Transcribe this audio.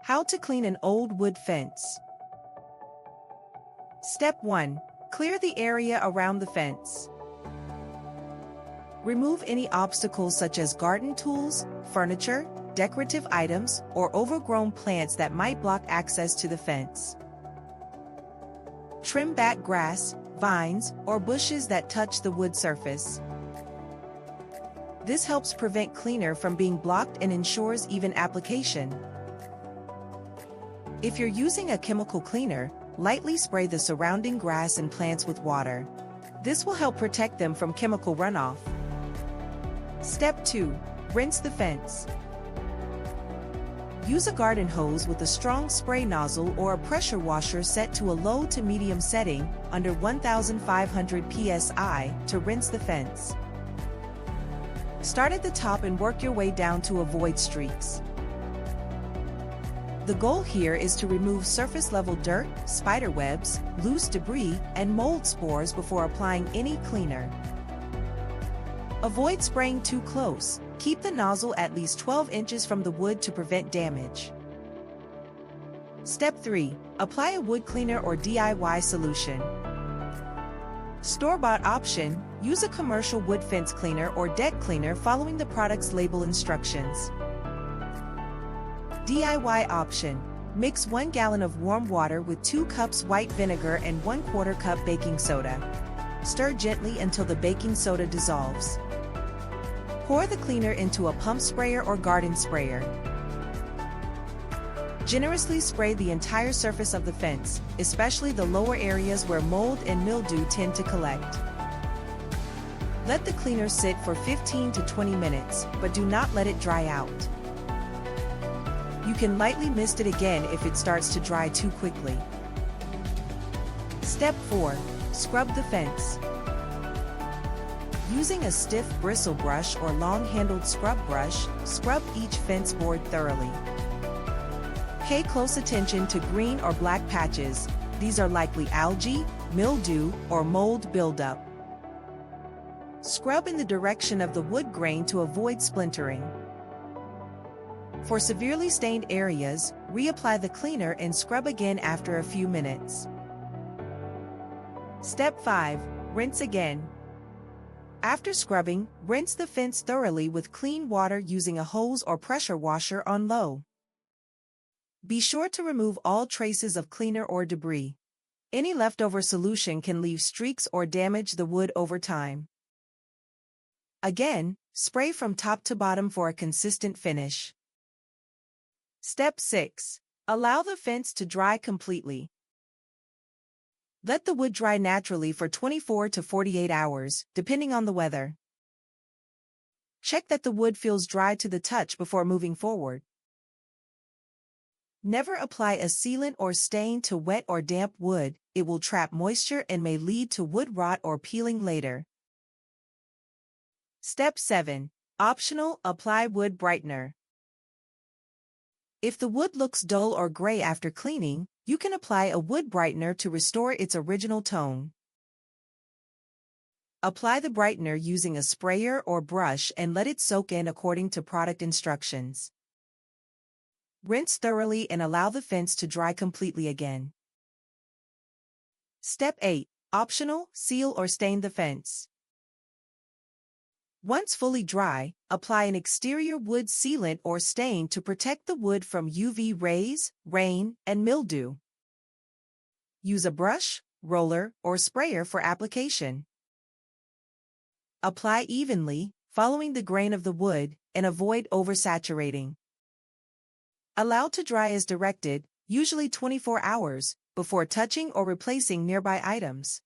How to clean an old wood fence. Step 1. Clear the area around the fence. Remove any obstacles such as garden tools, furniture, decorative items, or overgrown plants that might block access to the fence. Trim back grass, vines, or bushes that touch the wood surface. This helps prevent cleaner from being blocked and ensures even application. If you're using a chemical cleaner, lightly spray the surrounding grass and plants with water. This will help protect them from chemical runoff. Step 2. Rinse the fence. Use a garden hose with a strong spray nozzle or a pressure washer set to a low to medium setting, under 1500 psi, to rinse the fence. Start at the top and work your way down to avoid streaks. The goal here is to remove surface-level dirt, spider webs, loose debris, and mold spores before applying any cleaner. Avoid spraying too close. Keep the nozzle at least 12 inches from the wood to prevent damage. Step 3. Apply a wood cleaner or DIY solution. Store-bought option: use a commercial wood fence cleaner or deck cleaner following the product's label instructions. DIY option: mix 1 gallon of warm water with 2 cups white vinegar and 1/4 cup baking soda. Stir gently until the baking soda dissolves. Pour the cleaner into a pump sprayer or garden sprayer. Generously spray the entire surface of the fence, especially the lower areas where mold and mildew tend to collect. Let the cleaner sit for 15 to 20 minutes, but do not let it dry out. You can lightly mist it again if it starts to dry too quickly. Step 4. Scrub the fence. Using a stiff bristle brush or long-handled scrub brush, scrub each fence board thoroughly. Pay close attention to green or black patches. These are likely algae, mildew, or mold buildup. Scrub in the direction of the wood grain to avoid splintering. For severely stained areas, reapply the cleaner and scrub again after a few minutes. Step 5. Rinse again. After scrubbing, rinse the fence thoroughly with clean water using a hose or pressure washer on low. Be sure to remove all traces of cleaner or debris. Any leftover solution can leave streaks or damage the wood over time. Again, spray from top to bottom for a consistent finish. Step 6. Allow the fence to dry completely. Let the wood dry naturally for 24 to 48 hours, depending on the weather. Check that the wood feels dry to the touch before moving forward. Never apply a sealant or stain to wet or damp wood. It will trap moisture and may lead to wood rot or peeling later. Step 7. Optional: apply wood brightener. If the wood looks dull or gray after cleaning, you can apply a wood brightener to restore its original tone. Apply the brightener using a sprayer or brush and let it soak in according to product instructions. Rinse thoroughly and allow the fence to dry completely again. Step 8. Optional: seal or stain the fence. Once fully dry, apply an exterior wood sealant or stain to protect the wood from UV rays, rain, and mildew. Use a brush, roller, or sprayer for application. Apply evenly, following the grain of the wood, and avoid oversaturating. Allow to dry as directed, usually 24 hours, before touching or replacing nearby items.